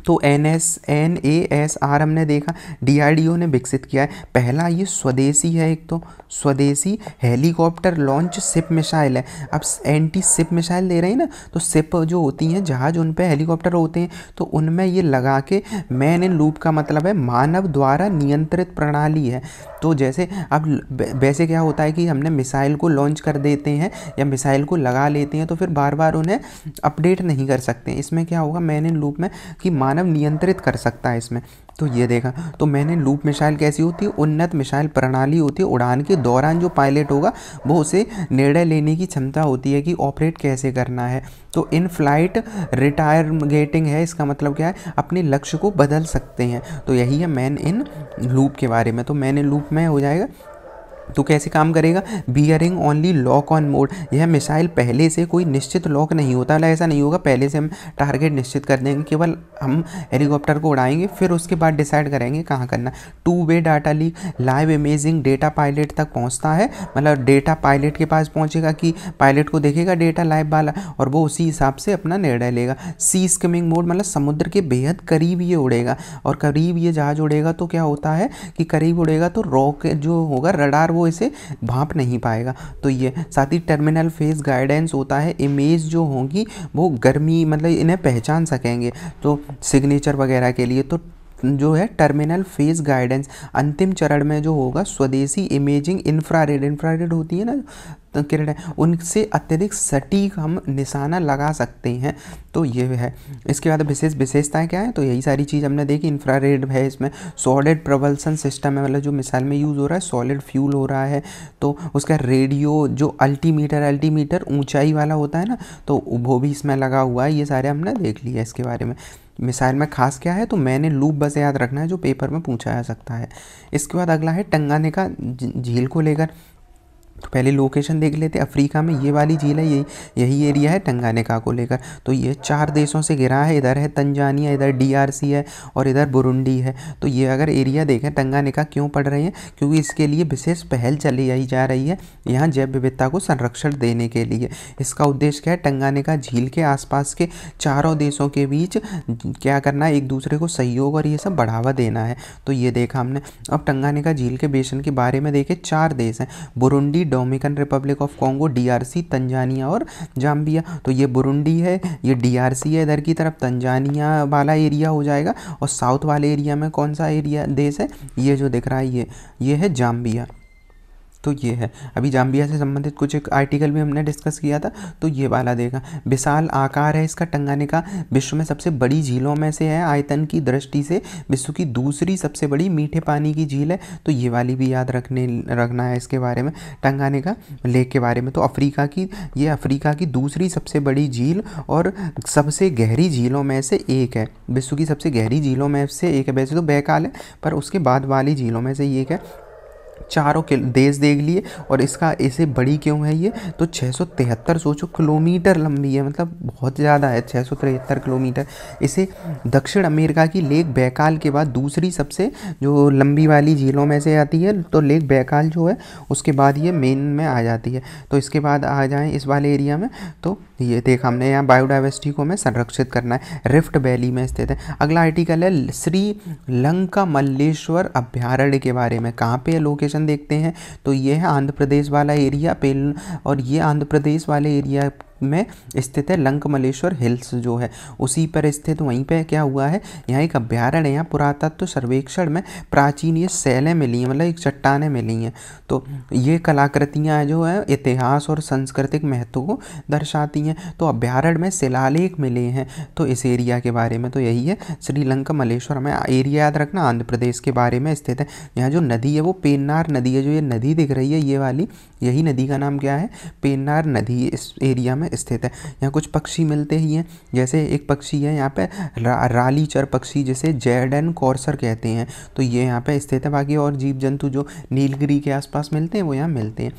तो NASR हमने देखा, DRDO ने विकसित किया है। पहला ये स्वदेशी है, एक तो स्वदेशी हेलीकॉप्टर लॉन्च शिप मिसाइल है। अब एंटी शिप मिसाइल दे रहे हैं ना, तो शिप जो होती हैं जहाज, उन पे हेलीकॉप्टर होते हैं, तो उनमें ये लगा के मैन इन लूप का मतलब है मानव द्वारा नियंत्रित प्रणाली है। तो जैसे अब वैसे क्या होता है कि हमने मिसाइल को लॉन्च कर देते हैं या मिसाइल को लगा लेते हैं, तो फिर बार बार उन्हें अपडेट नहीं कर सकते। इसमें क्या होगा मैन इन लूप में कि मानव नियंत्रित कर सकता है इसमें। तो ये देखा, तो मैंने लूप मिसाइल कैसी होती है, उन्नत मिसाइल प्रणाली होती है। उड़ान के दौरान जो पायलट होगा वो उसे निर्णय लेने की क्षमता होती है कि ऑपरेट कैसे करना है। तो इन फ्लाइट रिटायरगेटिंग है, इसका मतलब क्या है, अपने लक्ष्य को बदल सकते हैं। तो यही है मैन इन लूप के बारे में। तो मैन इन लूप में हो जाएगा तो कैसे काम करेगा, bearing only lock on mode. यह मिसाइल पहले से कोई निश्चित लॉक नहीं होता, ऐसा नहीं होगा पहले से हम टारगेट निश्चित कर देंगे, केवल हम हेलीकॉप्टर को उड़ाएंगे फिर उसके बाद डिसाइड करेंगे कहाँ करना। 2 वे data leak, live imaging data pilot तक पहुँचता है, मतलब डेटा पायलट के पास पहुँचेगा कि पायलट को देखेगा डेटा लाइव वाला और वो उसी हिसाब से अपना निर्णय लेगा। सी स्किमिंग मोड, मतलब समुद्र के बेहद करीब ये उड़ेगा, और करीब ये जहाज उड़ेगा तो क्या होता है कि करीब उड़ेगा तो रॉकेट जो होगा रडार वो इसे भांप नहीं पाएगा। तो ये साथ ही टर्मिनल फेज गाइडेंस होता है, इमेज जो होंगी वो गर्मी मतलब इन्हें पहचान सकेंगे तो सिग्नेचर वगैरह के लिए। तो जो है टर्मिनल फेज गाइडेंस अंतिम चरण में जो होगा स्वदेशी इमेजिंग इंफ्रारेड होती है ना किरण, उनसे अत्यधिक सटीक हम निशाना लगा सकते हैं। तो ये है। इसके बाद विशेषताएं क्या है, तो यही सारी चीज़ हमने देखी। इंफ्रारेड है, इसमें सॉलिड प्रबल्सन सिस्टम है, मतलब जो मिसाइल में यूज़ हो रहा है सॉलिड फ्यूल हो रहा है। तो उसका रेडियो जो अल्टीमीटर ऊंचाई वाला होता है ना, तो वो भी इसमें लगा हुआ है। ये सारे हमने देख लिया इसके बारे में। मिसाइल में खास क्या है, तो मैंने लूप बस याद रखना है जो पेपर में पूछा जा सकता है। इसके बाद अगला है टंगानिका झील को लेकर। तो पहले लोकेशन देख लेते हैं। अफ्रीका में ये वाली झील है, यही एरिया है टंगानिका को लेकर। तो ये 4 देशों से घिरा है, इधर है तंजानिया, इधर DRC है और इधर बुरुंडी है। तो ये अगर एरिया देखें, टंगानिका क्यों पड़ रही है, क्योंकि इसके लिए विशेष पहल चली जा रही है यहाँ जैव विविधता को संरक्षण देने के लिए। इसका उद्देश्य क्या है, टंगानिका झील के आसपास के चारों देशों के बीच क्या करना है, एक दूसरे को सहयोग और ये सब बढ़ावा देना है। तो ये देखा हमने। अब टंगानिका झील के बेसिन के बारे में देखे, 4 देश हैं, Burundi, Dominican Republic of Congo, DRC, Tanzania और जाम्बिया। तो ये बुरुंडी है, ये DRC है इधर की तरफ, तंजानिया वाला एरिया हो जाएगा। और साउथ वाले एरिया में कौन सा एरिया देश है, ये जो दिख रहा है ये है जाम्बिया। तो ये है। अभी जाम्बिया से संबंधित कुछ एक आर्टिकल भी हमने डिस्कस किया था, तो ये वाला देखा। विशाल आकार है इसका टंगानिका, विश्व में सबसे बड़ी झीलों में से है। आयतन की दृष्टि से विश्व की दूसरी सबसे बड़ी मीठे पानी की झील है। तो ये वाली भी याद रखना है इसके बारे में, टंगानिका लेक के बारे में। तो ये अफ्रीका की दूसरी सबसे बड़ी झील और सबसे गहरी झीलों में से एक है। विश्व की सबसे गहरी झीलों में से एक है, वैसे तो बैकाल है पर उसके बाद वाली झीलों में से एक है। चारों के देश देख लिए। और इसका इसे बड़ी क्यों है ये, तो 673 सोचो किलोमीटर लंबी है, मतलब बहुत ज़्यादा है 673 किलोमीटर। इसे दक्षिण अमेरिका की लेक बैकाल के बाद दूसरी सबसे जो लंबी वाली झीलों में से आती है। तो लेक बैकाल जो है उसके बाद ये मेन में आ जाती है। तो इसके बाद आ जाएं इस वाले एरिया में, तो ये देखा हमने यहाँ बायोडाइवर्सिटी को हमें संरक्षित करना है, रिफ्ट वैली में स्थित है। अगला आर्टिकल है श्रीलंका मल्लेश्वर अभ्यारण्य के बारे में। कहाँ पे लोकेशन देखते हैं, तो ये है आंध्र प्रदेश वाला एरिया और ये आंध्र प्रदेश वाले एरिया में स्थित है। लंकमलेश्वर हिल्स जो है उसी पर स्थित, वहीं पे क्या हुआ है, यहाँ एक अभ्यारण्य है। यहाँ पुरातत्व सर्वेक्षण में प्राचीन ये शैलें मिली हैं, मतलब एक चट्टानें मिली हैं। तो ये कलाकृतियाँ जो है इतिहास और सांस्कृतिक महत्व को दर्शाती हैं। तो अभ्यारण्य में शिलालेख मिले हैं। तो इस एरिया के बारे में तो यही है श्रीलंका मलेश्वर में। एरिया याद रखना आंध्र प्रदेश के बारे में स्थित है। यहाँ जो नदी है वो पेन्नार नदी है, जो ये नदी दिख रही है ये वाली, यही नदी का नाम क्या है, पेन्नार नदी, इस एरिया में स्थित है। यहाँ कुछ पक्षी मिलते ही हैं, जैसे एक पक्षी है यहाँ पे रालीचर पक्षी, जिसे जैडन कॉर्सर कहते हैं। तो ये यहाँ पे स्थित है। बाकी और जीव जंतु जो नीलगिरी के आसपास मिलते हैं वो यहाँ मिलते हैं।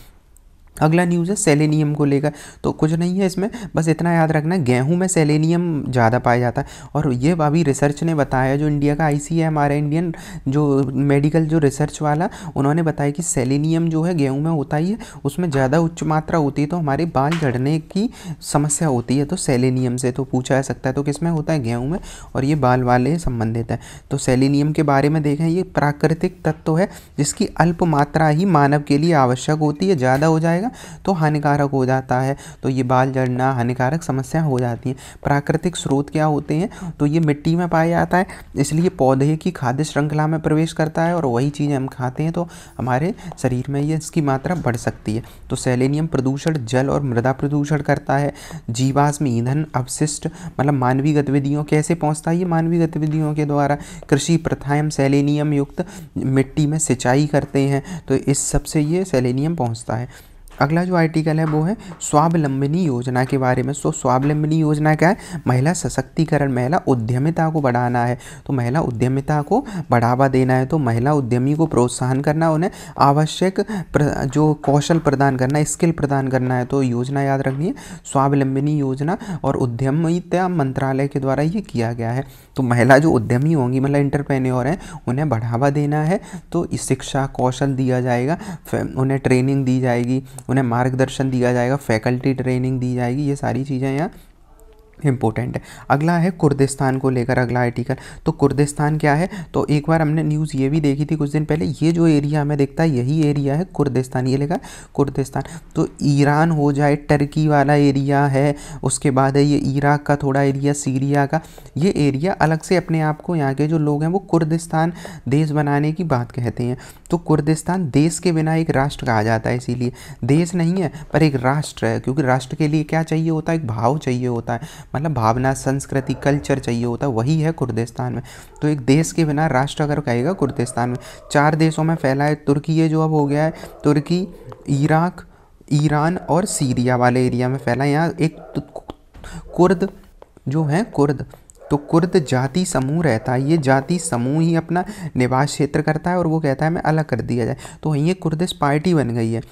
अगला न्यूज़ है सेलेनियम को लेकर। तो कुछ नहीं है इसमें, बस इतना याद रखना है गेहूं में सेलेनियम ज़्यादा पाया जाता है। और ये अभी रिसर्च ने बताया, जो इंडिया का आईसी है, हमारा इंडियन जो मेडिकल जो रिसर्च वाला, उन्होंने बताया कि सेलेनियम जो है गेहूं में होता ही है, उसमें ज़्यादा उच्च मात्रा होती है तो हमारे बाल झड़ने की समस्या होती है। तो सेलेनियम से तो पूछा जा सकता है, तो किस में होता है? गेहूँ में, और ये बाल वाले संबंधित है। तो सेलेनियम के बारे में देखें, ये प्राकृतिक तत्व है जिसकी अल्प मात्रा ही मानव के लिए आवश्यक होती है। ज़्यादा हो जाएगा तो हानिकारक हो जाता है, तो ये बाल झड़ना हानिकारक समस्या हो जाती है। प्राकृतिक स्रोत क्या होते हैं? तो ये मिट्टी में पाया जाता है, इसलिए पौधे की खाद्य श्रृंखला में प्रवेश करता है और वही चीज़ें हम खाते हैं तो हमारे शरीर में ये इसकी मात्रा बढ़ सकती है। तो सेलेनियम प्रदूषण, जल और मृदा प्रदूषण करता है। जीवाश्म ईंधन अपशिष्ट मतलब मानवीय गतिविधियों कैसे पहुँचता है? ये मानवीय गतिविधियों के द्वारा। कृषि प्रथाएं हम सेलेनियम युक्त मिट्टी में सिंचाई करते हैं, तो इस सब से ये सेलेनियम पहुँचता है। अगला जो आर्टिकल है वो है स्वावलंबनी योजना के बारे में। तो स्वावलंबनी योजना क्या है? महिला सशक्तिकरण, महिला उद्यमिता को बढ़ाना है। तो महिला उद्यमिता को बढ़ावा देना है, तो महिला उद्यमी को प्रोत्साहन करना, उन्हें आवश्यक जो कौशल प्रदान करना, स्किल प्रदान करना है। तो योजना याद रखनी है स्वावलंबनी योजना, और उद्यमिता मंत्रालय के द्वारा ये किया गया है। तो महिला जो उद्यमी होंगी, मतलब एंटरप्रेन्योर हैं, उन्हें बढ़ावा देना है, तो इस शिक्षा कौशल दिया जाएगा, उन्हें ट्रेनिंग दी जाएगी, उन्हें मार्गदर्शन दिया जाएगा, फैकल्टी ट्रेनिंग दी जाएगी। ये सारी चीज़ें यहाँ इम्पोर्टेंट है। अगला है कुर्दिस्तान को लेकर अगला आर्टिकल। तो कुर्दिस्तान क्या है? तो एक बार हमने न्यूज़ ये भी देखी थी कुछ दिन पहले, ये जो एरिया हमें दिखता है यही एरिया है कुर्दिस्तान, ये लिखा कुर्दिस्तान। तो ईरान हो जाए, टर्की वाला एरिया है, उसके बाद है ये इराक का थोड़ा एरिया, सीरिया का, ये एरिया अलग से अपने आप को, यहाँ के जो लोग हैं वो कुर्दिस्तान देश बनाने की बात कहते हैं। तो कुर्दिस्तान देश के बिना एक राष्ट्र कहा जाता है, इसीलिए देश नहीं है पर एक राष्ट्र है, क्योंकि राष्ट्र के लिए क्या चाहिए होता है? एक भाव चाहिए होता है, मतलब भावना, संस्कृति, कल्चर चाहिए होता है, वही है कुर्दिस्तान में। तो एक देश के बिना राष्ट्र अगर कहेगा कुर्दिस्तान में। 4 देशों में फैला है, तुर्की ये जो अब हो गया है, तुर्की, इराक, ईरान और सीरिया वाले एरिया में फैला है। यहाँ एक कुर्द जो है, कुर्द, तो कुर्द जाति समूह रहता है, ये जाति समूह ही अपना निवास क्षेत्र करता है और वो कहता है मैं अलग कर दिया जाए, तो वहीं एक कुर्दिश पार्टी बन गई है।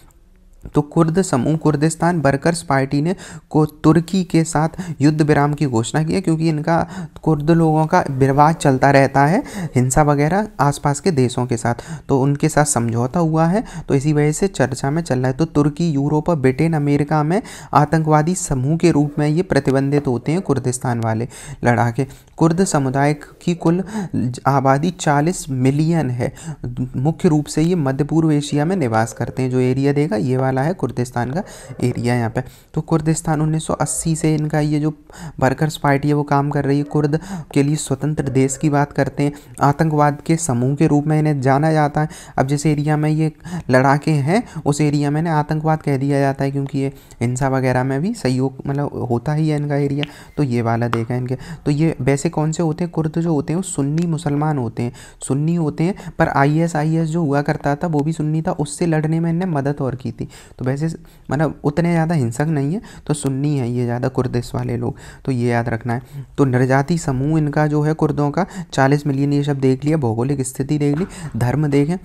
तो कुर्द समूह कुर्दिस्तान वर्कर्स पार्टी ने को तुर्की के साथ युद्ध विराम की घोषणा की है, क्योंकि इनका कुर्द लोगों का विवाद चलता रहता है, हिंसा वगैरह आसपास के देशों के साथ, तो उनके साथ समझौता हुआ है, तो इसी वजह से चर्चा में चल रहा है। तो तुर्की, यूरोप, ब्रिटेन, अमेरिका में आतंकवादी समूह के रूप में ये प्रतिबंधित होते हैं कुर्दिस्तान वाले लड़ाके। कुर्द समुदाय की कुल आबादी 40 मिलियन है, मुख्य रूप से ये मध्य पूर्व एशिया में निवास करते हैं। जो एरिया देगा ये वाला है कुर्दिस्तान का एरिया यहाँ पे। तो कुर्दिस्तान 1980 से इनका ये जो वर्कर्स पार्टी है वो काम कर रही है, कुर्द के लिए स्वतंत्र देश की बात करते हैं, आतंकवाद के समूह के रूप में इन्हें जाना जाता है। अब जिस एरिया में ये लड़ाके हैं उस एरिया में इन्हें आतंकवाद कह दिया जाता है, क्योंकि ये हिंसा वगैरह में भी सहयोग मतलब होता ही है इनका एरिया। तो ये वाला देखा इनके। तो ये वैसे कौन से होते हैं? कुर्द जो होते हैं वो सुन्नी मुसलमान होते हैं, सुन्नी होते हैं, पर ISIS जो हुआ करता था वो भी सुन्नी था, उससे लड़ने में इन्हें मदद और की थी। तो वैसे मतलब उतने ज़्यादा हिंसक नहीं है, तो सुन्नी है ये ज़्यादा कुर्दिश वाले लोग, तो ये याद रखना है। तो नरजाति समूह इनका जो है कुर्दों का 40 मिलियन, ये सब देख लिया, भौगोलिक स्थिति देख ली, धर्म देखें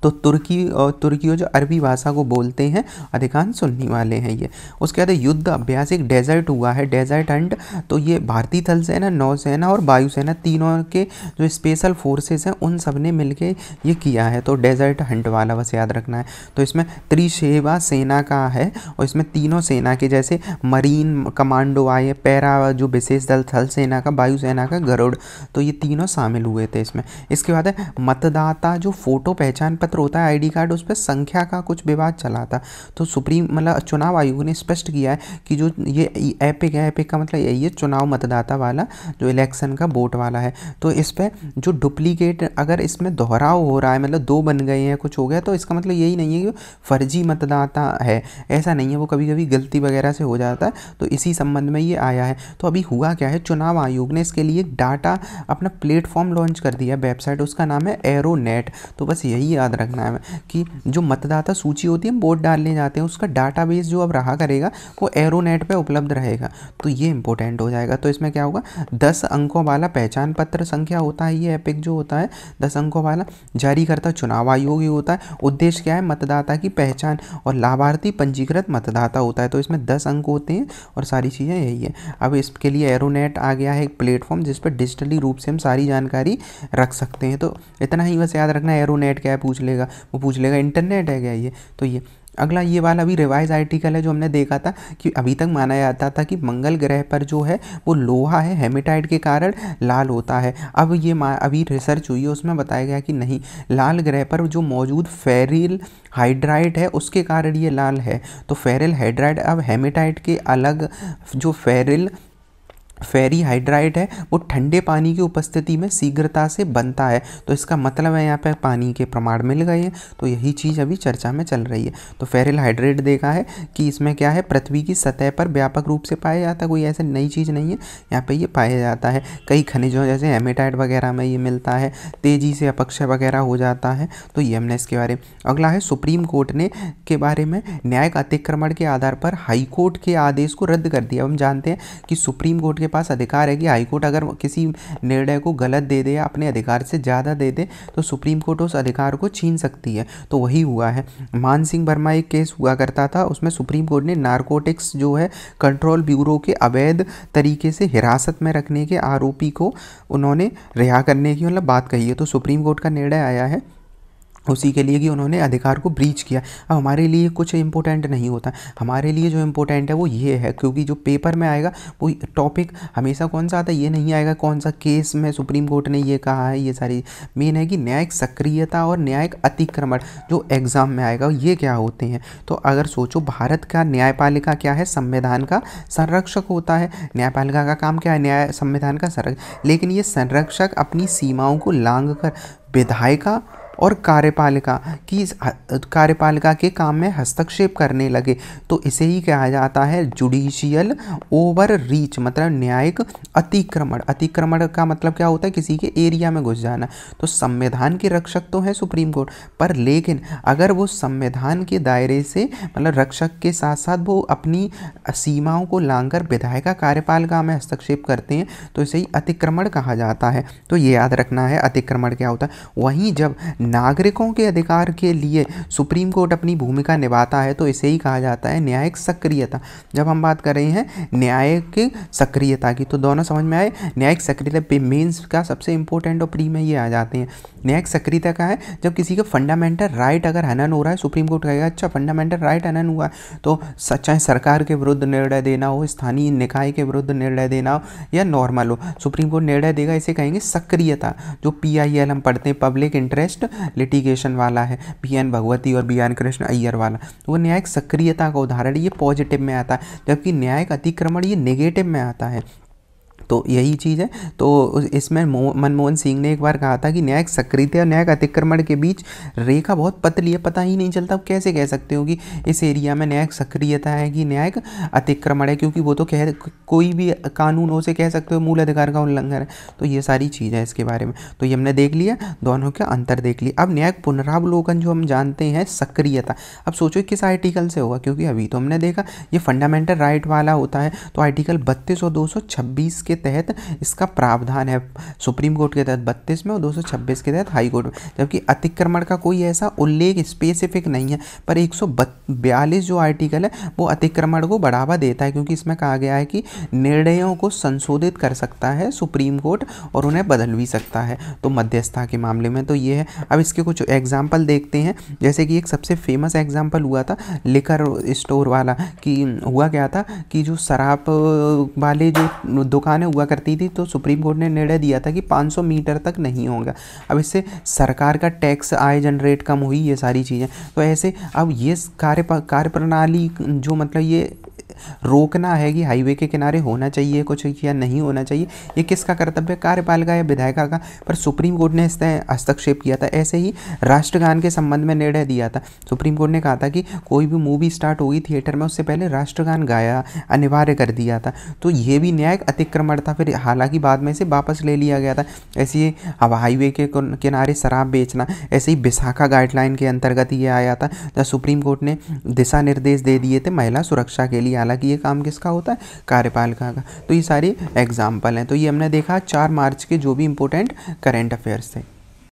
तो तुर्की जो अरबी भाषा को बोलते हैं, अधिकांश सुन्नी वाले हैं ये। उसके बाद युद्ध अभ्यास, एक डेजर्ट हुआ है, डेजर्ट हंट। तो ये भारतीय थल सेना, नौसेना और वायुसेना तीनों के जो स्पेशल फोर्सेस हैं उन सब ने मिलके ये किया है। तो डेजर्ट हंट वाला बस याद रखना है। तो इसमें त्रिसेवा सेना का है, और इसमें तीनों सेना के जैसे मरीन कमांडो आए, पैरा जो विशेष दल थल सेना का, वायुसेना का गरुड़, तो ये तीनों शामिल हुए थे इसमें। इसके बाद है मतदाता जो फोटो पहचान पत्र होता है, ID कार्ड, उस पर संख्या का कुछ विवाद चला था। तो सुप्रीम मतलब चुनाव आयोग ने स्पष्ट किया है कि जो ये एपिक है, एपिक का मतलब यही है चुनाव मतदाता वाला, जो इलेक्शन का वोट वाला है। तो इस पर जो डुप्लीकेट, अगर इसमें दोहराव हो रहा है, मतलब 2 बन गए हैं, कुछ हो गया, तो इसका मतलब यही नहीं है कि फर्जी मतदाता है, ऐसा नहीं है, वो कभी कभी गलती वगैरह से हो जाता है। तो इसी संबंध में ये आया है। तो अभी हुआ क्या है, चुनाव आयोग ने इसके लिए डाटा अपना प्लेटफॉर्म लॉन्च कर दिया, वेबसाइट, उसका नाम है एरोनेट। तो बस यही याद याद रखना है कि जो मतदाता सूची होती है, हम वोट डालने जाते हैं, उसका डाटाबेस जो अब रहा करेगा वो एरोनेट पे उपलब्ध रहेगा। तो ये इंपॉर्टेंट हो जाएगा। तो इसमें क्या होगा, 10 अंकों वाला पहचान पत्र संख्या होता है, ये एपिक जो होता है 10 अंकों वाला, जारी करता चुनाव आयोग ही होता है। उद्देश्य क्या है, मतदाता की पहचान, और लाभार्थी पंजीकृत मतदाता होता है। तो इसमें 10 अंक होते हैं और सारी चीज़ें यही है। अब इसके लिए एरोनेट आ गया है एक प्लेटफॉर्म जिस पर डिजिटली रूप से हम सारी जानकारी रख सकते हैं। तो इतना ही बस याद रखना है। एरोनेट क्या है पूछ लेगा, वो पूछ लेगा इंटरनेट है क्या ये। तो ये अगला ये वाला भी रिवाइज आर्टिकल है जो हमने देखा था कि अभी तक माना जाता था कि मंगल ग्रह पर जो है वो लोहा है, हेमेटाइट के कारण लाल होता है। अब ये अभी रिसर्च हुई है, उसमें बताया गया कि नहीं, लाल ग्रह पर जो मौजूद फेरिल हाइड्राइड है उसके कारण ये लाल है। तो फेरिल हाइड्राइड अब हेमेटाइट के अलग, जो फेरी हाइड्राइड है वो ठंडे पानी की उपस्थिति में शीघ्रता से बनता है। तो इसका मतलब है यहाँ पे पानी के प्रमाण मिल गए हैं। तो यही चीज़ अभी चर्चा में चल रही है। तो फेरिल हाइड्राइड देखा है कि इसमें क्या है, पृथ्वी की सतह पर व्यापक रूप से पाया जाता है, कोई ऐसे नई चीज़ नहीं है, यहाँ पे ये पाया जाता है। कई खनिजों जैसे हेमेटाइट वगैरह में ये मिलता है, तेज़ी से अपक्षय वगैरह हो जाता है। तो ये हमने इसके बारे में। अगला है सुप्रीम कोर्ट ने के बारे में, न्यायिक अतिक्रमण के आधार पर हाईकोर्ट के आदेश को रद्द कर दिया। हम जानते हैं कि सुप्रीम कोर्ट के पास अधिकार है कि हाईकोर्ट अगर किसी निर्णय को गलत दे दे या अपने अधिकार से ज़्यादा दे दे तो सुप्रीम कोर्ट उस अधिकार को छीन सकती है। तो वही हुआ है। मान सिंह वर्मा एक केस हुआ करता था, उसमें सुप्रीम कोर्ट ने नारकोटिक्स जो है कंट्रोल ब्यूरो के अवैध तरीके से हिरासत में रखने के आरोपी को उन्होंने रिहा करने की मतलब बात कही है। तो सुप्रीम कोर्ट का निर्णय आया है उसी के लिए कि उन्होंने अधिकार को ब्रीच किया। अब हमारे लिए कुछ इंपॉर्टेंट नहीं होता, हमारे लिए जो इम्पोर्टेंट है वो ये है, क्योंकि जो पेपर में आएगा वो टॉपिक हमेशा कौन सा आता है, ये नहीं आएगा कौन सा केस में सुप्रीम कोर्ट ने ये कहा है। ये सारी मेन है कि न्यायिक सक्रियता और न्यायिक अतिक्रमण जो एग्जाम में आएगा ये क्या होते हैं। तो अगर सोचो, भारत का न्यायपालिका क्या है, संविधान का संरक्षक होता है। न्यायपालिका का काम क्या है, न्याय संविधान का संरक्षक। लेकिन ये संरक्षक अपनी सीमाओं को लांघ कर विधायिका और कार्यपालिका के काम में हस्तक्षेप करने लगे तो इसे ही कहा जाता है जुडिशियल ओवर रीच, मतलब न्यायिक अतिक्रमण। अतिक्रमण का मतलब क्या होता है, किसी के एरिया में घुस जाना। तो संविधान के रक्षक तो है सुप्रीम कोर्ट, पर लेकिन अगर वो संविधान के दायरे से मतलब रक्षक के साथ साथ वो अपनी सीमाओं को लांघकर विधायिका कार्यपालिका में हस्तक्षेप करते हैं तो इसे ही अतिक्रमण कहा जाता है। तो ये याद रखना है अतिक्रमण क्या होता है। वहीं जब नागरिकों के अधिकार के लिए सुप्रीम कोर्ट अपनी भूमिका निभाता है तो इसे ही कहा जाता है न्यायिक सक्रियता। जब हम बात कर रहे हैं न्यायिक सक्रियता की तो दोनों समझ में आए। न्यायिक सक्रियता मेंस का सबसे इंपॉर्टेंट और प्री में ये आ जाते हैं। न्यायिक सक्रियता का है जब किसी का फंडामेंटल राइट अगर हनन हो रहा है, सुप्रीम कोर्ट कहेगा अच्छा फंडामेंटल राइट हनन हुआ है, तो चाहे सरकार के विरुद्ध निर्णय देना हो, स्थानीय निकाय के विरुद्ध निर्णय देना हो या नॉर्मल हो, सुप्रीम कोर्ट निर्णय देगा। इसे कहेंगे सक्रियता। जो PIL हम पढ़ते हैं, पब्लिक इंटरेस्ट लिटिगेशन वाला है, PN भगवती और BN कृष्ण अय्यर वाला, वो न्यायिक सक्रियता का उदाहरण, ये पॉजिटिव में आता है, जबकि न्यायिक अतिक्रमण ये नेगेटिव में आता है। तो यही चीज़ है। तो इसमें मनमोहन सिंह ने एक बार कहा था कि न्यायिक सक्रियता और न्यायिक अतिक्रमण के बीच रेखा बहुत पतली है, पता ही नहीं चलता। अब कैसे कह सकते हो कि इस एरिया में न्यायिक सक्रियता है कि न्यायिक अतिक्रमण है, क्योंकि वो तो कोई भी कानून हो से कह सकते हो मूल अधिकार का उल्लंघन है। तो ये सारी चीज़ है इसके बारे में। तो ये हमने देख लिया, दोनों का अंतर देख लिया। अब न्यायिक पुनरावलोकन जो हम जानते हैं सक्रियता, अब सोचो किस आर्टिकल से होगा, क्योंकि अभी तो हमने देखा ये फंडामेंटल राइट वाला होता है। तो आर्टिकल 32 और 226 के तहत इसका प्रावधान है, सुप्रीम कोर्ट के तहत 32 में और 226 के तहत हाई कोर्ट में। जबकि अतिक्रमण का कोई ऐसा उल्लेख स्पेसिफिक नहीं है, पर 142 जो आर्टिकल है वो अतिक्रमण को बढ़ावा देता है, क्योंकि इसमें कहा गया है कि निर्णयों को संशोधित कर सकता है सुप्रीम कोर्ट और उन्हें बदल भी सकता है, तो मध्यस्थता के मामले में। तो ये है। अब इसके कुछ एग्जाम्पल देखते हैं। जैसे कि एक सबसे फेमस एग्जाम्पल हुआ था लिकर स्टोर वाला, कि हुआ क्या था कि जो शराब वाले जो दुकानें हुआ करती थी, तो सुप्रीम कोर्ट ने निर्णय दिया था कि 500 मीटर तक नहीं होगा। अब इससे सरकार का टैक्स आय जनरेट कम हुई, ये सारी चीज़ें। तो ऐसे अब ये कार्य प्रणाली जो मतलब ये रोकना है कि हाईवे के किनारे होना चाहिए कुछ या नहीं होना चाहिए, ये किसका कर्तव्य, कार्यपालिका या विधायिका का। पर सुप्रीम कोर्ट ने इसमें हस्तक्षेप किया था। ऐसे ही राष्ट्रगान के संबंध में निर्णय दिया था। सुप्रीम कोर्ट ने कहा था कि कोई भी मूवी स्टार्ट होगी थिएटर में उससे पहले राष्ट्रगान गाया अनिवार्य कर दिया था। तो ये भी न्यायिक अतिक्रमण था। फिर हालांकि बाद में से वापस ले लिया गया था। ऐसे ही अब हाईवे के किनारे शराब बेचना, ऐसे ही विशाखा गाइडलाइन के अंतर्गत ये आया था, जहाँ सुप्रीम कोर्ट ने दिशा निर्देश दे दिए थे महिला सुरक्षा के लिए। हालांकि ये काम किसका होता है, कार्यपालिका का। तो ये सारे एग्जाम्पल हैं। तो ये हमने देखा 4 मार्च के जो भी इंपॉर्टेंट करेंट अफेयर्स थे।